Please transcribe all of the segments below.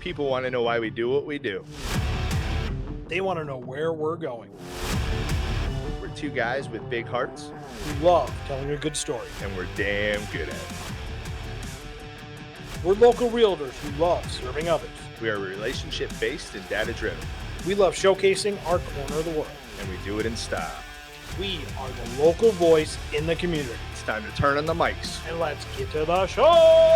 People want to know why we do what we do. They want to know where we're going. We're two guys with big hearts. We love telling a good story. And we're damn good at it. We're local realtors who love serving others. We are relationship-based and data-driven. We love showcasing our corner of the world. And we do it in style. We are the local voice in the community. It's time to turn on the mics. And let's get to the show!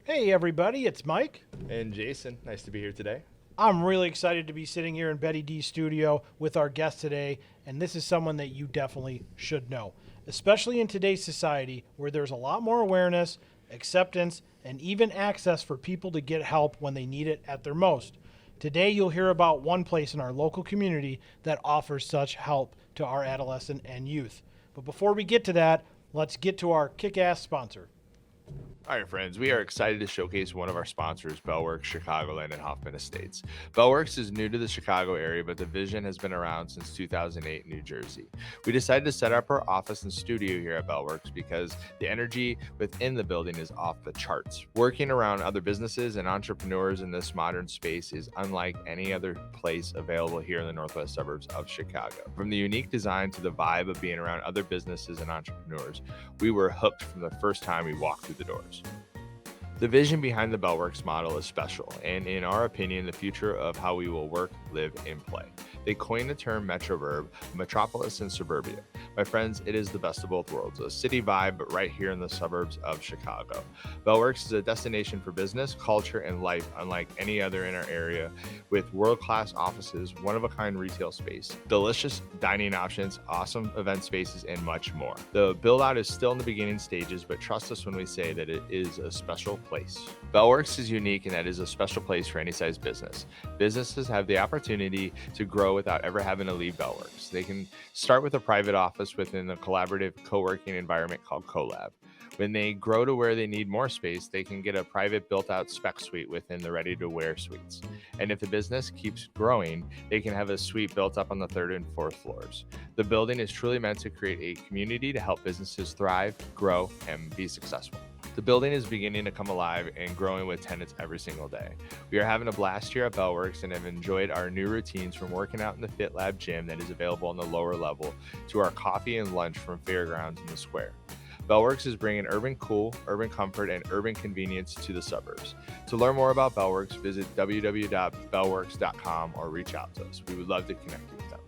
Hey everybody, it's Mike. And Jason, nice to be here today. I'm really excited to be sitting here in Betty D's studio with our guest today, and this is someone that you definitely should know, especially in today's society where there's a lot more awareness, acceptance, and even access for people to get help when they need it at their most. Today you'll hear about one place in our local community that offers such help to our adolescent and youth. But before we get to that, let's get to our kick-ass sponsor. All right, friends, we are excited to showcase one of our sponsors, Bellworks, Chicagoland, and Hoffman Estates. Bellworks is new to the Chicago area, but the vision has been around since 2008 in New Jersey. We decided to set up our office and studio here at Bellworks because the energy within the building is off the charts. Working around other businesses and entrepreneurs in this modern space is unlike any other place available here in the northwest suburbs of Chicago. From the unique design to the vibe of being around other businesses and entrepreneurs, we were hooked from the first time we walked through the doors. The vision behind the Bellworks model is special, and in our opinion, the future of how we will work, live, and play. They coined the term metroverb, metropolis and suburbia. My friends, it is the best of both worlds, a city vibe, but right here in the suburbs of Chicago. Bellworks is a destination for business, culture, and life unlike any other in our area, with world-class offices, one-of-a-kind retail space, delicious dining options, awesome event spaces, and much more. The build-out is still in the beginning stages, but trust us when we say that it is a special place. Bellworks is unique in that it is a special place for any size business. Businesses have the opportunity to grow without ever having to leave Bellworks. They can start with a private office within a collaborative co-working environment called CoLab. When they grow to where they need more space, they can get a private built-out spec suite within the ready-to-wear suites. And if the business keeps growing, they can have a suite built up on the 3rd and 4th floors. The building is truly meant to create a community to help businesses thrive, grow, and be successful. The building is beginning to come alive and growing with tenants every single day. We are having a blast here at Bellworks and have enjoyed our new routines from working out in the Fit Lab gym that is available on the lower level to our coffee and lunch from Fairgrounds in the square. Bellworks is bringing urban cool, urban comfort, and urban convenience to the suburbs. To learn more about Bellworks, visit www.bellworks.com or reach out to us. We would love to connect you with them.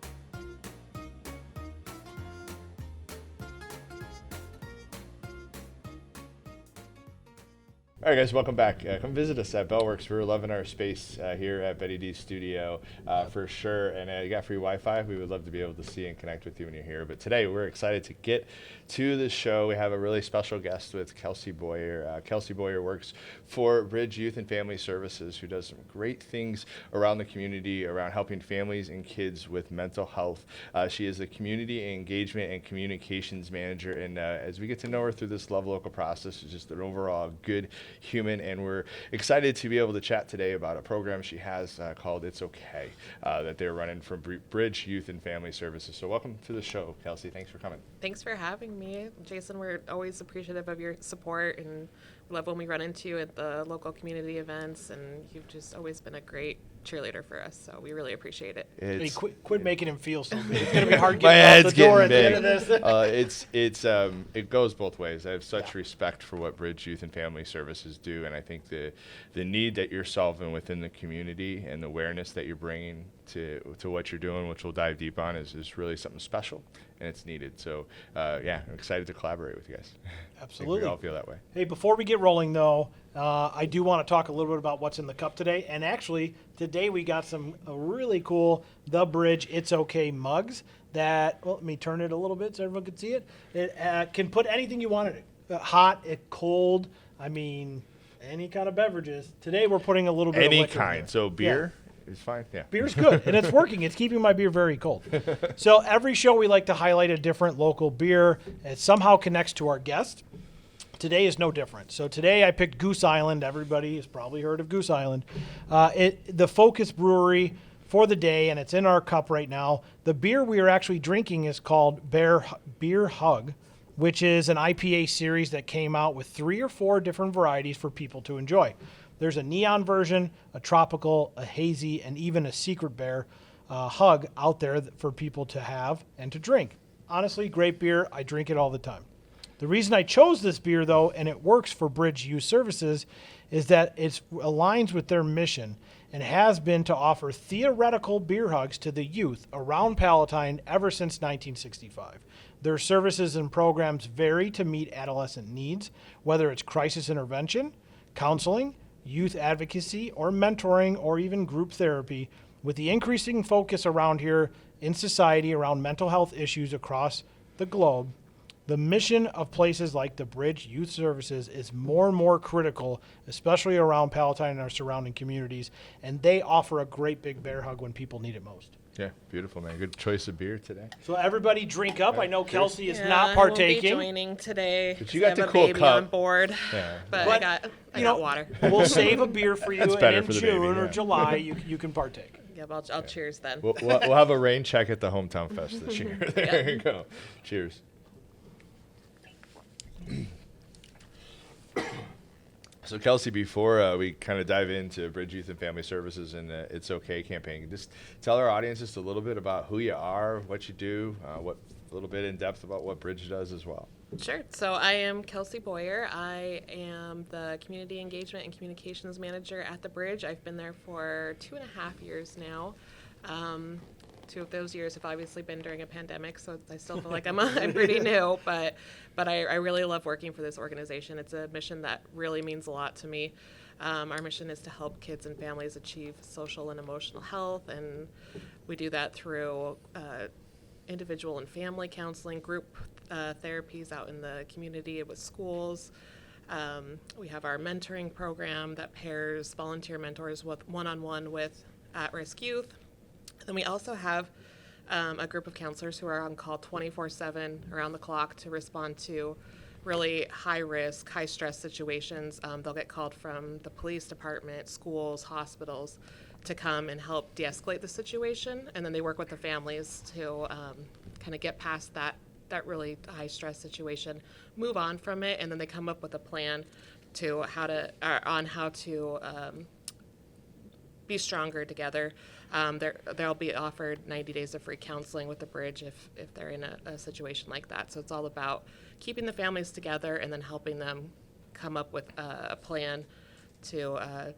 All right, guys, welcome back. Come visit us at Bellworks. We're loving our space here at Betty D's studio for sure. And you got free Wi-Fi. We would love to be able to see and connect with you when you're here. But today, we're excited to get to the show. We have a really special guest with Kelsey Boyer. Kelsey Boyer works for Bridge Youth and Family Services, who does some great things around the community, around helping families and kids with mental health. She is the Community Engagement and Communications Manager. And as we get to know her through this Love Local process, she's just an overall good human, and we're excited to be able to chat today about a program she has called It's Okay that they're running from Bridge Youth and Family Services. So welcome to the show, Kelsey. Thanks for coming. Thanks for having me, Jason. We're always appreciative of your support, and we love when we run into you at the local community events, and you've just always been a great cheerleader for us, so we really appreciate it. Hey, quit making him feel so big. It's going to be hard getting out the door at the end of this. It goes both ways. I have such respect for what Bridge Youth and Family Services do, and I think the need that you're solving within the community and the awareness that you're bringing to what you're doing, which we'll dive deep on, is really something special, and it's needed. So, I'm excited to collaborate with you guys. Absolutely. We all feel that way. Hey, before we get rolling, though, I do want to talk a little bit about what's in the cup today. And actually, today we got some really cool The Bridge It's Okay mugs that, well, let me turn it a little bit so everyone can see it. It can put anything you want in it. Hot, cold, any kind of beverages. Today we're putting a little bit of liquor Any kind. So beer? It's fine, yeah. Beer's good, and it's working. It's keeping my beer very cold. So every show we like to highlight a different local beer. It somehow connects to our guest. Today is no different. So today I picked Goose Island. Everybody has probably heard of Goose Island. The focus brewery for the day, and it's in our cup right now. The beer we are actually drinking is called Beer Hug. which is an IPA series that came out with 3 or 4 different varieties for people to enjoy. There's a neon version, a tropical, a hazy, and even a secret bear hug out there for people to have and to drink. Honestly, great beer. I drink it all the time. The reason I chose this beer, though, and it works for Bridge Youth Services, is that it aligns with their mission and has been to offer theoretical beer hugs to the youth around Palatine ever since 1965. Their services and programs vary to meet adolescent needs, whether it's crisis intervention, counseling, youth advocacy, or mentoring, or even group therapy, with the increasing focus around here in society around mental health issues across the globe. The mission of places like the Bridge Youth Services is more and more critical, especially around Palatine and our surrounding communities, and they offer a great big bear hug when people need it most. Yeah, beautiful, man. Good choice of beer today. So everybody drink up. I know Kelsey is Yeah, not I won't be partaking. joining today. But you 'cause got I the have a cool baby cup. on board. Yeah. But But, I you got know, water. We'll save a beer for you, That's and better in for the June baby, or yeah. July you can partake. Yeah, I'll cheers then. We'll have a rain check at the hometown fest this year. There you go. Cheers. So Kelsey, before we kind of dive into Bridge Youth and Family Services and the It's Okay campaign, just tell our audience just a little bit about who you are, what you do, a little bit in depth about what Bridge does as well. Sure. So I am Kelsey Boyer. I am the Community Engagement and Communications Manager at the Bridge. I've been there for 2.5 years now. 2 of those years have obviously been during a pandemic, so I still feel like I'm pretty new, but I really love working for this organization. It's a mission that really means a lot to me. Our mission is to help kids and families achieve social and emotional health, and we do that through individual and family counseling, group therapies out in the community with schools. We have our mentoring program that pairs volunteer mentors with one-on-one with at-risk youth. Then we also have a group of counselors who are on call 24/7 around the clock to respond to really high-risk, high-stress situations. They'll get called from the police department, schools, hospitals to come and help de-escalate the situation, and then they work with the families to kind of get past that really high-stress situation, move on from it, and then they come up with a plan to how to be stronger together. They'll be offered 90 days of free counseling with the Bridge if they're in a situation like that. So it's all about keeping the families together and then helping them come up with a plan to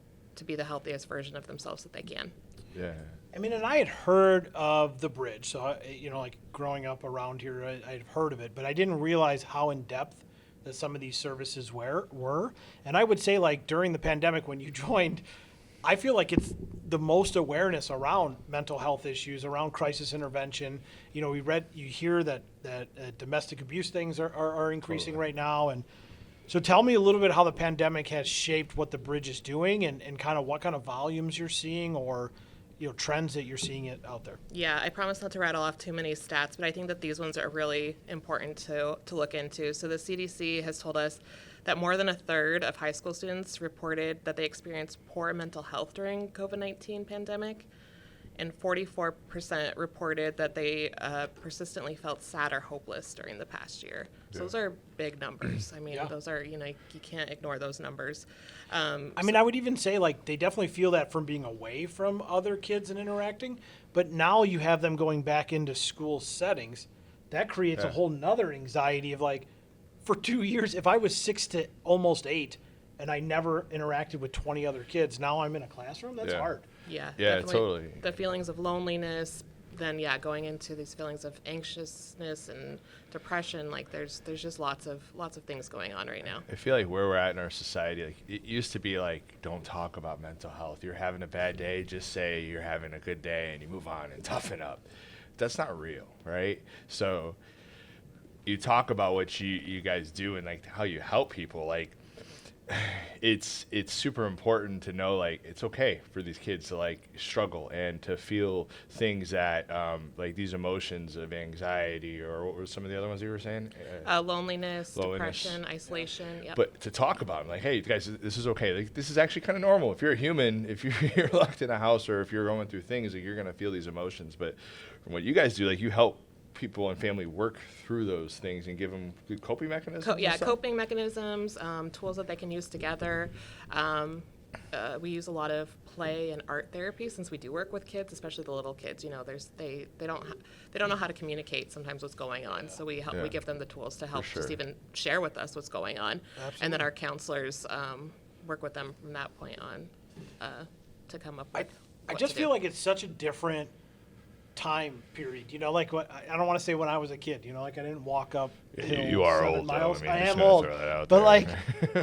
be the healthiest version of themselves that they can. Yeah. I mean, and I had heard of the Bridge, so like growing up around here, I'd heard of it, but I didn't realize how in depth that some of these services were. And I would say, like during the pandemic when you joined, I feel like it's the most awareness around mental health issues, around crisis intervention. You know, you hear that domestic abuse things are increasing right now, and so tell me a little bit how the pandemic has shaped what the Bridge is doing, and kind of what kind of volumes you're seeing, or trends that you're seeing it out there. Yeah, I promise not to rattle off too many stats, but I think that these ones are really important to look into. So the CDC has told us that more than a third of high school students reported that they experienced poor mental health during COVID-19 pandemic, and 44% reported that they persistently felt sad or hopeless during the past year. So those are big numbers. I mean, those are, you can't ignore those numbers. I mean, I would even say, like, they definitely feel that from being away from other kids and interacting, but now you have them going back into school settings. That creates a whole nother anxiety of, like, for 2 years, if I was 6 to almost 8 and I never interacted with 20 other kids, now I'm in a classroom, that's hard. Yeah, totally. The feelings of loneliness, then going into these feelings of anxiousness and depression, like there's just lots of things going on right now. I feel like where we're at in our society, like it used to be like, don't talk about mental health. You're having a bad day, just say you're having a good day and you move on and toughen up. That's not real, right? So you talk about what you guys do and like how you help people, like it's super important to know, like, it's okay for these kids to like struggle and to feel things that like these emotions of anxiety, or what were some of the other ones you were saying? Loneliness, depression, isolation. Yep. But to talk about them, like, hey guys, this is okay. Like, this is actually kind of normal. If you're a human, if you're locked in a house, or if you're going through things, like, you're gonna feel these emotions. But from what you guys do, like, you help people and family work through those things and give them good coping mechanisms? Coping mechanisms, tools that they can use together. We use a lot of play and art therapy since we do work with kids, especially the little kids. They don't know how to communicate sometimes what's going on. So we give them the tools to help just even share with us what's going on. Absolutely. And then our counselors work with them from that point on to come up with. I just feel like it's such a different time period. Like what I don't want to say when I was a kid. Like I didn't walk up hills, You are 7 old. miles. Though. I Just am gonna old, throw that out but there.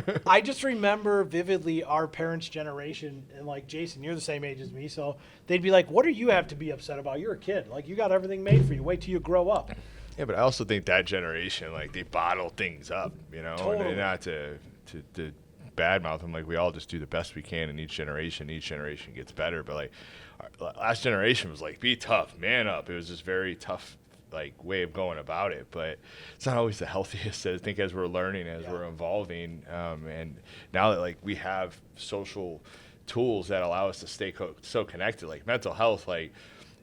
like I just remember vividly our parents' generation, and like Jason, you're the same age as me, so they'd be like, "What do you have to be upset about? You're a kid. Like you got everything made for you. Wait till you grow up." Yeah, but I also think that generation, like, they bottle things up, Totally. and not to badmouth them. Like, we all just do the best we can in each generation gets better. But like, our last generation was like, be tough, man up. It was just very tough, like, way of going about it. But it's not always the healthiest. I think as we're learning, as we're evolving, and now that like we have social tools that allow us to stay so connected, like mental health, like.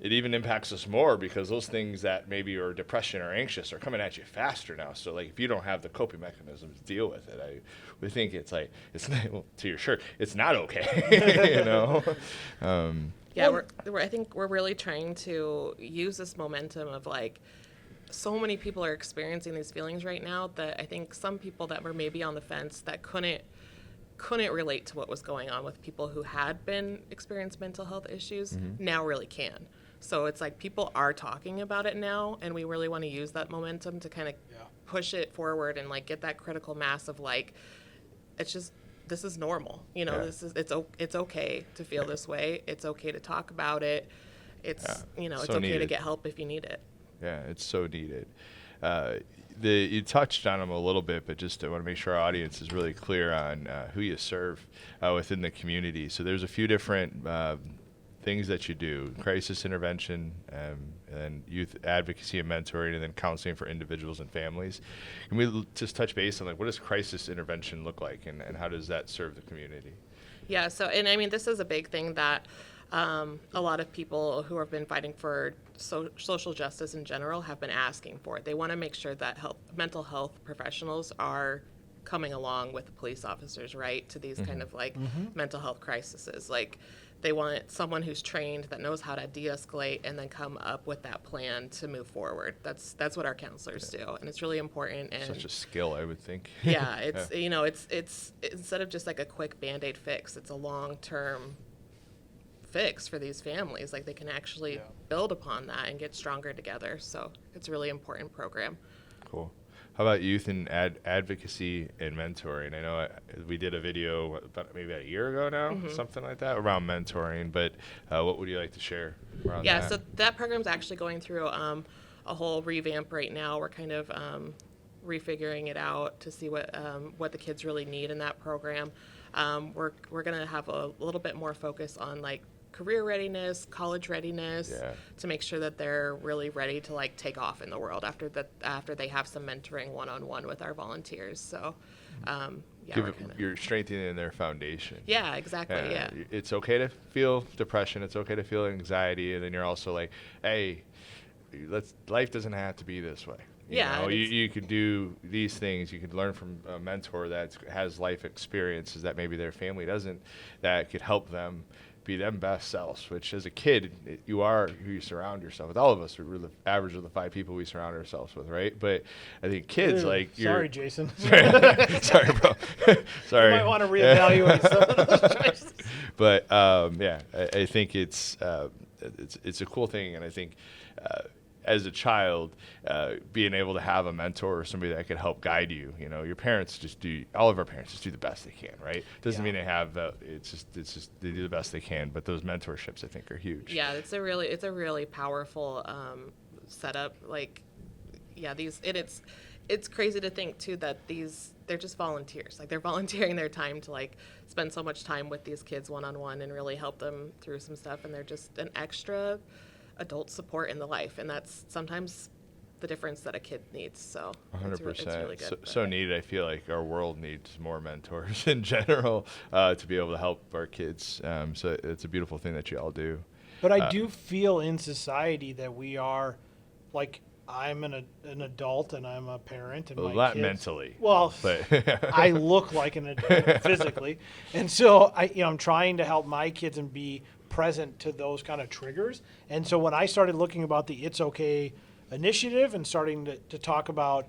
It even impacts us more because those things that maybe are depression or anxious are coming at you faster now. So like if you don't have the coping mechanisms to deal with it, we think it's like it's not, well, to your shirt, it's not okay. I think we're really trying to use this momentum of like so many people are experiencing these feelings right now that I think some people that were maybe on the fence that couldn't relate to what was going on with people who had been experienced mental health issues now really can. So it's like people are talking about it now, and we really want to use that momentum to kind of push it forward and like get that critical mass of like, it's just, this is normal. This is, it's okay to feel this way. It's okay to talk about it. It's, it's So okay needed. to get help if you need it. Yeah, it's so needed. You touched on them a little bit, but just I want to make sure our audience is really clear on who you serve within the community. So there's a few different things that you do: crisis intervention, and youth advocacy and mentoring, and then counseling for individuals and families. Can we just touch base on like what does crisis intervention look like, and how does that serve the community? Yeah. So, and I mean, this is a big thing that a lot of people who have been fighting for social justice in general have been asking for. They want to make sure that mental health professionals are coming along with the police officers, right, to these kind of like mental health crises. Like they want someone who's trained that knows how to de-escalate and then come up with that plan to move forward. That's what our counselors do, and it's really important. And Such a skill, I would think. yeah, it's it's instead of just like a quick Band-Aid fix, it's a long-term fix for these families. Like they can actually build upon that and get stronger together. So it's a really important program. Cool. How about youth and advocacy and mentoring? I know we did a video about maybe a year ago now, something like that, around mentoring. But what would you like to share around that? So that program's actually going through a whole revamp right now. We're kind of refiguring it out to see what the kids really need in that program. We're going to have a little bit more focus on like career readiness, college readiness, to make sure that they're really ready to like take off in the world after they have some mentoring one-on-one with our volunteers. So you're strengthening their foundation. Yeah, exactly. Yeah. It's okay to feel depression. It's okay to feel anxiety, and then you're also like, hey, life doesn't have to be this way. You could do these things. You could learn from a mentor that has life experiences that maybe their family doesn't, that could help them be them best selves, which as a kid, you are who you surround yourself with. All of us, we're the average of the 5 people we surround ourselves with, right? But I think kids, Sorry, Jason. Sorry, bro. Sorry. You might want to reevaluate some of those choices. But I think it's a cool thing, and I think as a child, being able to have a mentor or somebody that could help guide you. Your parents all of our parents just do the best they can, right? Doesn't mean they have it's just they do the best they can, but those mentorships I think are huge. Yeah, it's a really powerful setup. Like, it's crazy to think too that they're just volunteers. Like they're volunteering their time to like spend so much time with these kids one-on-one and really help them through some stuff, and they're just an extra adult support in the life, and that's sometimes the difference that a kid needs. So 100%. it's really good. So needed. I feel like our world needs more mentors in general to be able to help our kids. So it's a beautiful thing that you all do. But I do feel in society that we are, like, I'm an adult and I'm a parent and Well, my not kids, mentally. Well, But I look like an adult physically, and so I'm trying to help my kids and be present to those kind of triggers. And so when I started looking about the It's Okay initiative and starting to talk about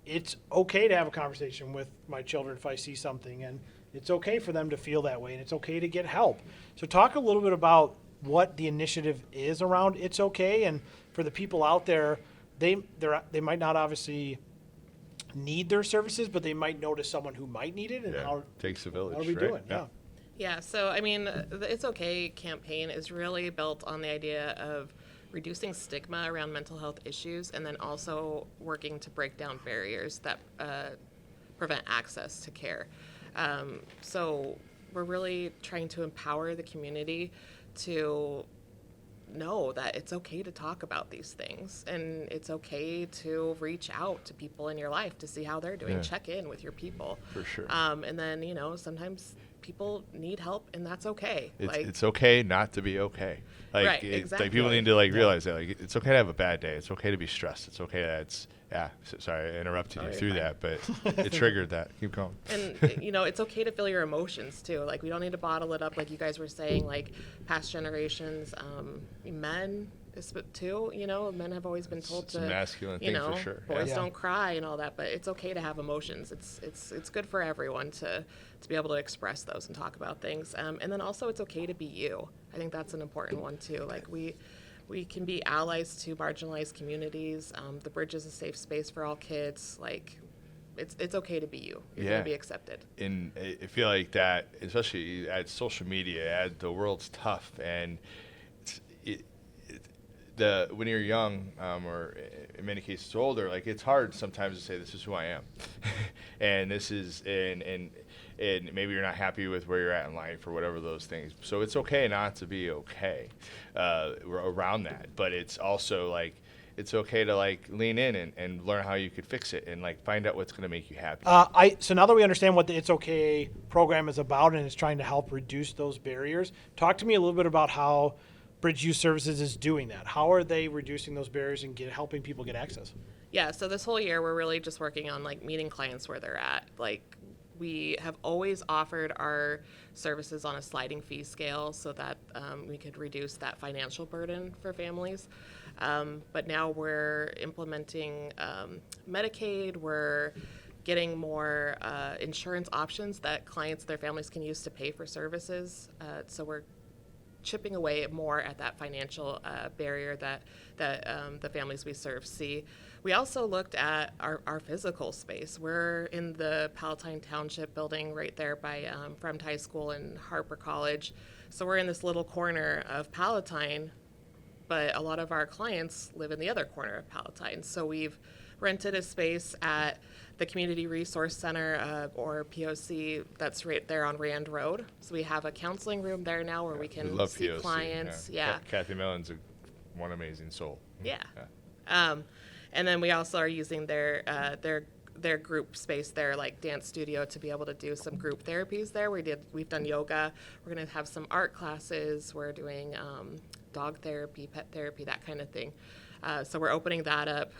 it's okay to have a conversation with my children if I see something, and it's okay for them to feel that way, and it's okay to get help. So talk a little bit about what the initiative is around It's Okay, and for the people out there, they might not obviously need their services, but they might notice someone who might need it, and how takes a village. what are we right? doing? Yeah. Yeah, so I mean, the It's Okay campaign is really built on the idea of reducing stigma around mental health issues, and then also working to break down barriers that prevent access to care. So we're really trying to empower the community to know that it's okay to talk about these things, and it's okay to reach out to people in your life to see how they're doing. Yeah. Check in with your people. For sure. And then, sometimes people need help, and that's okay. It's okay not to be okay. Right, Like exactly. people need to realize that it's okay to have a bad day. It's okay to be stressed. It's okay that sorry I interrupted you you're through fine. that, but it triggered that. Keep going. And it's okay to feel your emotions too. Like, we don't need to bottle it up, like you guys were saying. Like, past generations, men too. Men have always been told It's a to, masculine thing for sure. boys Yeah. don't cry and all that. But it's okay to have emotions. It's good for everyone to be able to express those and talk about things. And then also, it's okay to be you. I think that's an important one too. Like, we can be allies to marginalized communities. The Bridge is a safe space for all kids. Like, it's okay to be you. You're going to be accepted. And I feel like that, especially at social media, the world's tough, and when you're young, or in many cases older, like, it's hard sometimes to say this is who I am, and this is and maybe you're not happy with where you're at in life or whatever those things. So it's okay not to be okay around that, but it's also it's okay to lean in and learn how you could fix it and find out what's going to make you happy. So now that we understand what the It's Okay program is about and is trying to help reduce those barriers, talk to me a little bit about how Bridge Youth Services is doing that. How are they reducing those barriers and helping people get access? Yeah, so this whole year we're really just working on meeting clients where they're at. We have always offered our services on a sliding fee scale so that we could reduce that financial burden for families. But now we're implementing Medicaid. We're getting more insurance options that clients, their families can use to pay for services. So we're chipping away more at that financial barrier that the families we serve see. We also looked at our physical space. We're in the Palatine Township building right there by Fremd High School and Harper College. So we're in this little corner of Palatine, but a lot of our clients live in the other corner of Palatine. So we've rented a space at the Community Resource Center, or POC, that's right there on Rand Road. So we have a counseling room there now where we can see POC, clients. Yeah. Kathy Mellon's one amazing soul. Yeah. And then we also are using their group space there, like dance studio, to be able to do some group therapies there. We've done yoga. We're going to have some art classes. We're doing dog therapy, pet therapy, that kind of thing. So we're opening that up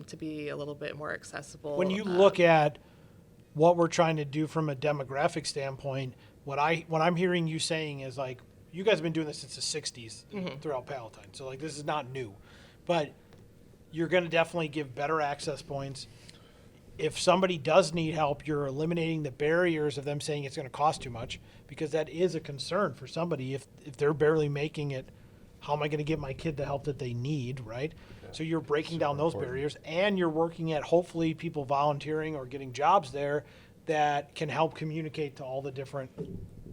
to be a little bit more accessible. When you look at what we're trying to do from a demographic standpoint, what I'm hearing you saying is you guys have been doing this since the 60s throughout Palatine. So this is not new, but you're going to definitely give better access points. If somebody does need help, you're eliminating the barriers of them saying it's going to cost too much, because that is a concern for somebody. If they're barely making it, how am I going to get my kid the help that they need, right? Okay. So you're breaking down those barriers, and you're working at hopefully people volunteering or getting jobs there that can help communicate to all the different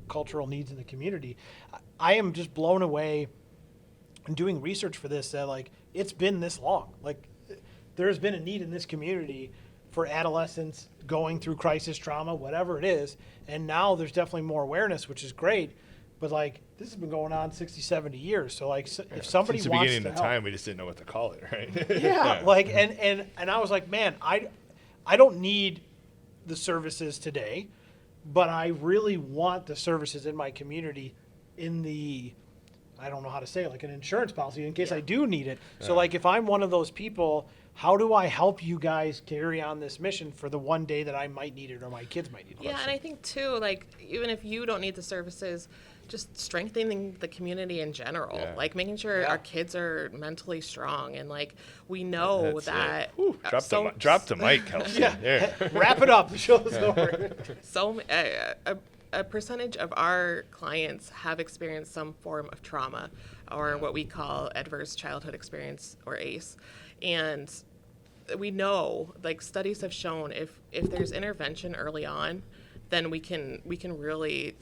cultural needs in the community. I am just blown away in doing research for this that it's been this long. There's been a need in this community for adolescents going through crisis trauma, whatever it is, and now there's definitely more awareness, which is great. But this has been going on 60, 70 years. So if somebody Since the wants beginning to of help, time, we just didn't know what to call it, right? yeah. And I was like, man, I don't need the services today, but I really want the services in my community in the, I don't know how to say it, an insurance policy in case I do need it. So if I'm one of those people how do I help you guys carry on this mission for the one day that I might need it or my kids might need it? Yeah, and I think too, like, even if you don't need the services, just strengthening the community in general, Yeah. like making sure Yeah. our kids are mentally strong, and like we know That's that. it. Whew, drop the mic, Kelsey. Yeah. There. Wrap it up. The show's over. A percentage of our clients have experienced some form of trauma, or what we call adverse childhood experience, or ACE, and we know, like, studies have shown if there's intervention early on, then we can really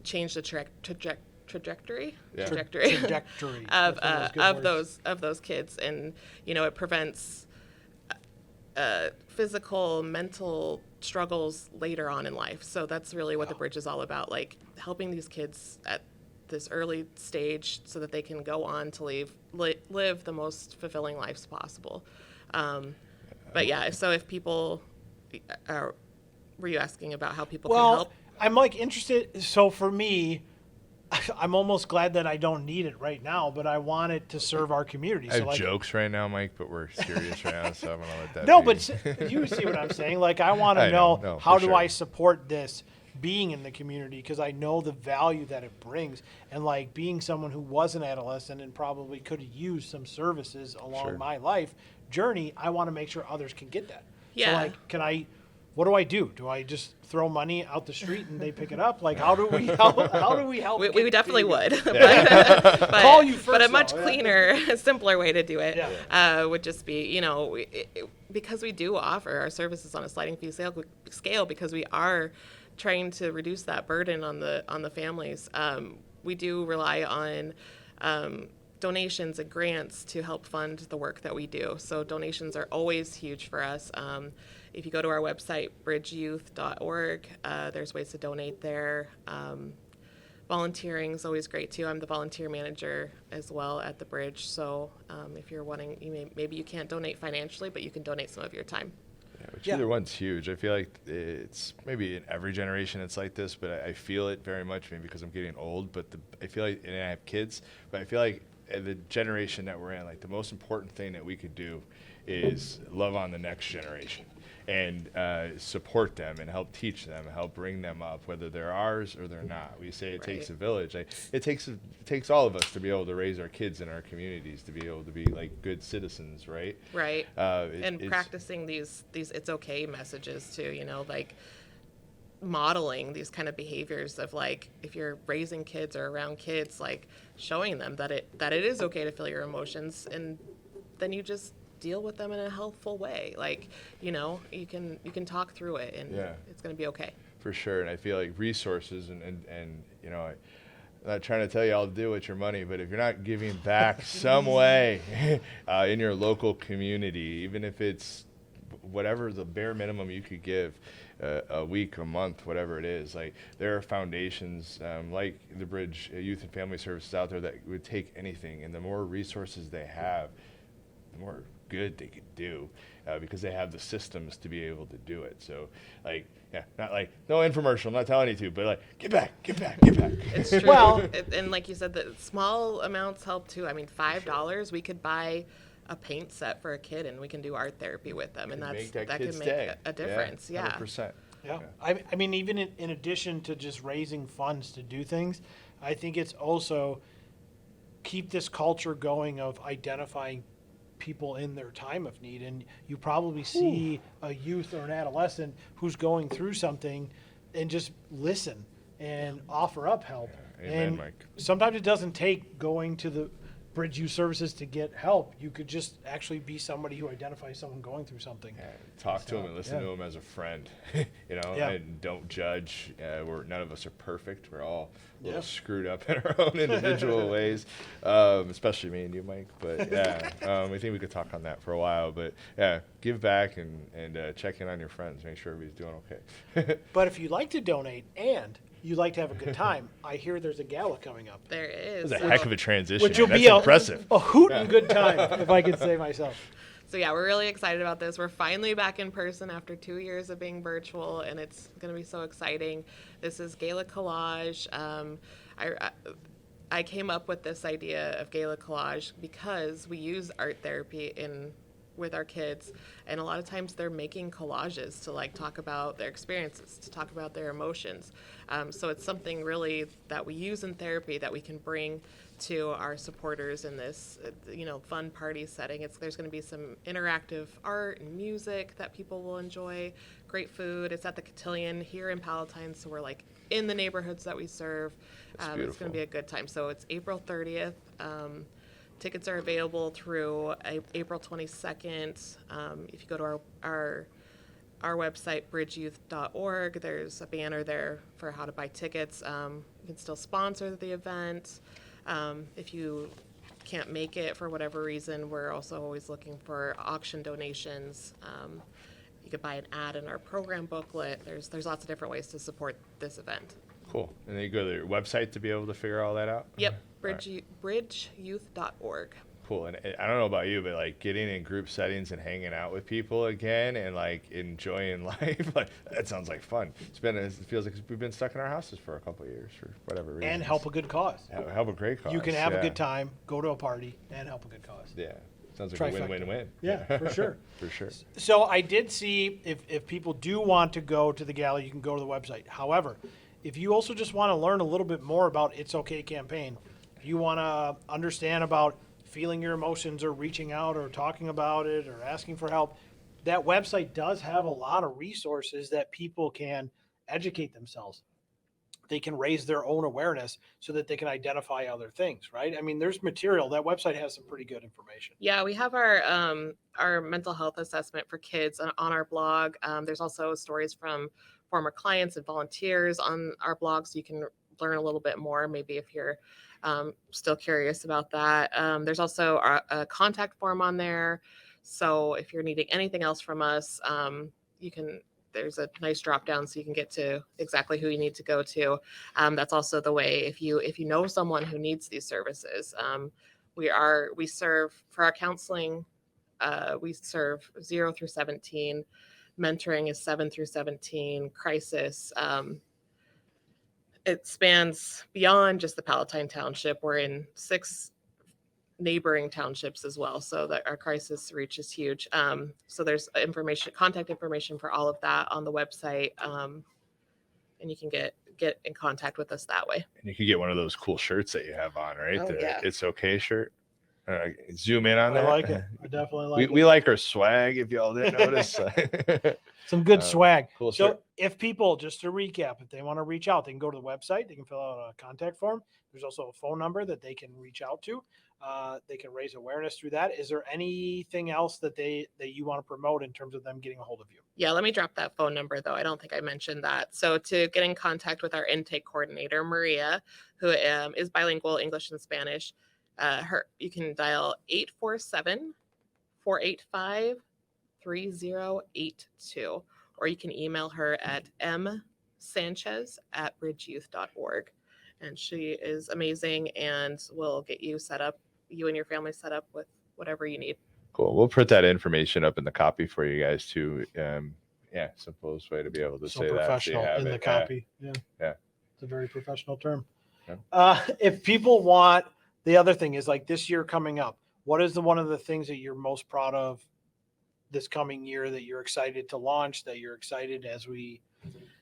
change the trajectory Yeah. Trajectory. of That's one of those good words. those kids, and it prevents physical, mental struggles later on in life. So that's really what the bridge is all about, like helping these kids at this early stage so that they can go on to live the most fulfilling lives possible. But yeah, so if people, were you asking about how people can help? I'm like interested. So for me, I'm almost glad that I don't need it right now, but I want it to serve our community. I So have like, jokes right now, Mike, but we're serious right now, so I'm gonna let that no, be. but you see what I'm saying? Like, I want I to know. know No, how for do sure. I support this being in the community, because I know the value that it brings, and like being someone who was an adolescent and probably could have used some services along Sure. my life journey. I want to make sure others can get that. Yeah. So like, what do I do? Do I just throw money out the street and they pick it up? Like, how do we help? How do we help? We get definitely to you? would. but, Call you but a first, much though, yeah. cleaner, simpler way to do it Yeah. would just be, because we do offer our services on a sliding fee scale, because we are trying to reduce that burden on the families. We do rely on donations and grants to help fund the work that we do. So donations are always huge for us. If you go to our website, bridgeyouth.org, there's ways to donate there. Volunteering is always great too. I'm the volunteer manager as well at the Bridge. So if you're wanting, maybe you can't donate financially, but you can donate some of your time. Yeah, which Yeah. either one's huge. I feel like it's maybe in every generation it's like this, but I feel it very much, maybe because I'm getting old. But I feel like, and I have kids, but I feel like the generation that we're in, like the most important thing that we could do is love on the next generation and support them and help teach them, help bring them up, whether they're ours or they're not. We say it takes a village. Like, it takes all of us to be able to raise our kids in our communities, to be able to be like good citizens, right? Right. And It's practicing these it's okay messages too, like modeling these kind of behaviors of, like, if you're raising kids or around kids, like showing them that it is okay to feel your emotions, and then you just deal with them in a healthful way. Like, you can talk through it, and it's going to be okay. For sure. And I feel like resources and I'm not trying to tell you all to do with your money, but if you're not giving back some way in your local community, even if it's whatever the bare minimum you could give, a week, a month, whatever it is, like, there are foundations like the Bridge Youth and Family Services out there that would take anything, and the more resources they have, the more good they could do, because they have the systems to be able to do it. So, like, not like no infomercial, I'm not telling you to, but like, give back. It's true. Well- And like you said, the small amounts help too. I mean, $5, we could buy a paint set for a kid, and we can do art therapy with them, and that kid's can make day. a difference. Yeah. 100%. Yeah. I mean, even in addition to just raising funds to do things, I think it's also keep this culture going of identifying people in their time of need. And you probably see a youth or an adolescent who's going through something, and just listen and offer up help. Yeah. Amen, and Mike. sometimes it doesn't take going to the Bridge Youth Services to get help. You could just actually be somebody who identifies someone going through something. Yeah, talk to them and listen to them as a friend, and don't judge. None of us are perfect. We're all a little screwed up in our own individual ways, especially me and you, Mike. But I think we could talk on that for a while. But yeah, give back and check in on your friends. Make sure everybody's doing okay. But if you'd like to donate and you like to have a good time, I hear there's a gala coming up. There is. That's a heck of a transition. Which will That's be impressive. a hoot and good time, if I could say myself. So yeah, we're really excited about this. We're finally back in person after 2 years of being virtual, and it's going to be so exciting. This is Gala Collage. I came up with this idea of Gala Collage because we use art therapy in with our kids, and a lot of times they're making collages to like talk about their experiences, to talk about their emotions. So it's something really that we use in therapy that we can bring to our supporters in this, fun party setting. There's going to be some interactive art and music that people will enjoy. Great food. It's at the Cotillion here in Palatine, so we're like in the neighborhoods that we serve. It's going to be a good time. So it's April 30th. Tickets are available through April 22nd. If you go to our website, bridgeyouth.org, there's a banner there for how to buy tickets. You can still sponsor the event. If you can't make it for whatever reason, we're also always looking for auction donations. You could buy an ad in our program booklet. There's lots of different ways to support this event. Cool. And then you go to your website to be able to figure all that out? Yep, bridgeyouth.org. Cool. And I don't know about you, but like getting in group settings and hanging out with people again and like enjoying life, like that sounds like fun. It feels like we've been stuck in our houses for a couple of years for whatever reason. And help a good cause. Help a great cause. You can have a good time, go to a party, and help a good cause. Yeah. Sounds like Trifecta. a win-win-win. Yeah, for sure. For sure. So I did see if people do want to go to the gala, you can go to the website. However, if you also just want to learn a little bit more about It's Okay campaign, if you want to understand about feeling your emotions or reaching out or talking about it or asking for help, that website does have a lot of resources that people can educate themselves. They can raise their own awareness so that they can identify other things, right? I mean, there's material. That website has some pretty good information. Yeah, we have our mental health assessment for kids on our blog. There's also stories from former clients and volunteers on our blog, so you can learn a little bit more, maybe if you're still curious about that. There's also a contact form on there. So if you're needing anything else from us, there's a nice drop down so you can get to exactly who you need to go to. That's also the way if you know someone who needs these services. We serve for our counseling. We serve 0 through 17. Mentoring is 7 through 17. Crisis. It spans beyond just the Palatine Township. We're in 6 neighboring townships as well, so that our crisis reach is huge. So there's contact information for all of that on the website, and you can get in contact with us that way. And you can get one of those cool shirts that you have on, right? Oh, yeah. It's Okay shirt. Zoom in on that. I like it. I definitely like it. We like our swag, if y'all didn't notice. Some good swag. Cool So shirt. if people, just to recap, if they want to reach out, they can go to the website. They can fill out a contact form. There's also a phone number that they can reach out to. They can raise awareness through that. Is there anything else that you want to promote in terms of them getting a hold of you? Yeah, let me drop that phone number, though. I don't think I mentioned that. So to get in contact with our intake coordinator, Maria, who is bilingual, English and Spanish, you can dial 847-485-3082, or you can email her at msanchez@bridgeyouth.org. And she is amazing and will get you and your family set up with whatever you need. Cool. We'll put that information up in the copy for you guys too. Simplest way to be able to say that. Professional so you have in it. the copy. Yeah. It's a very professional term. Yeah. If people want, the other thing is like this year coming up, what is one of the things that you're most proud of this coming year that you're excited to launch, that you're excited as we...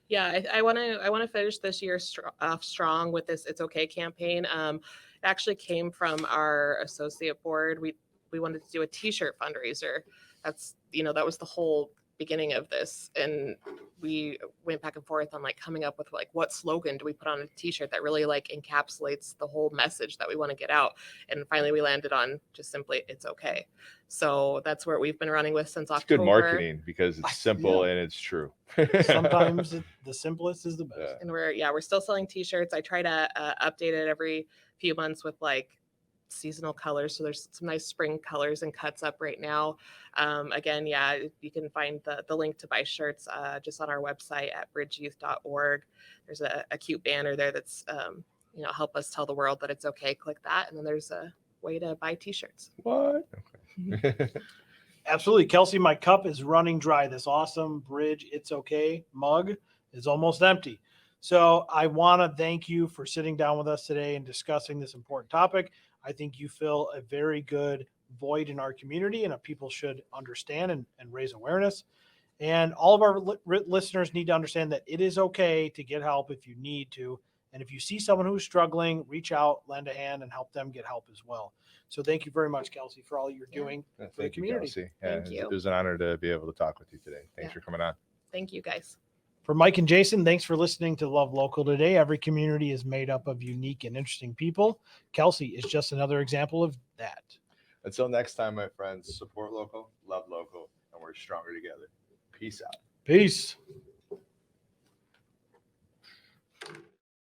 Yeah, I want to finish this year off strong with this It's Okay campaign. It actually came from our associate board. We wanted to do a T-shirt fundraiser. That was the whole beginning of this, and we went back and forth on like coming up with like what slogan do we put on a T-shirt that really like encapsulates the whole message that we want to get out. And finally we landed on just simply It's Okay. So that's where we've been running with since October. It's good marketing because it's simple and it's true. Sometimes the simplest is the best. And we're still selling T-shirts. I try to update it every few months with like seasonal colors. So there's some nice spring colors and cuts up right now. Again, you can find the link to buy shirts just on our website at bridgeyouth.org. There's a cute banner there that's help us tell the world that it's okay. Click that, and then there's a way to buy T-shirts. What? Okay. Absolutely. Kelsey, my cup is running dry. This awesome Bridge It's Okay mug is almost empty. So I want to thank you for sitting down with us today and discussing this important topic. I think you fill a very good void in our community, and people should understand and raise awareness. And all of our listeners need to understand that it is okay to get help if you need to. And if you see someone who's struggling, reach out, lend a hand, and help them get help as well. So thank you very much, Kelsey, for all you're doing for the Thank you, community. Kelsey. Thank you. It was an honor to be able to talk with you today. Thanks for coming on. Thank you, guys. For Mike and Jason, thanks for listening to Love Local today. Every community is made up of unique and interesting people. Kelsey is just another example of that. Until next time, my friends, support local, love local, and we're stronger together. Peace out. Peace.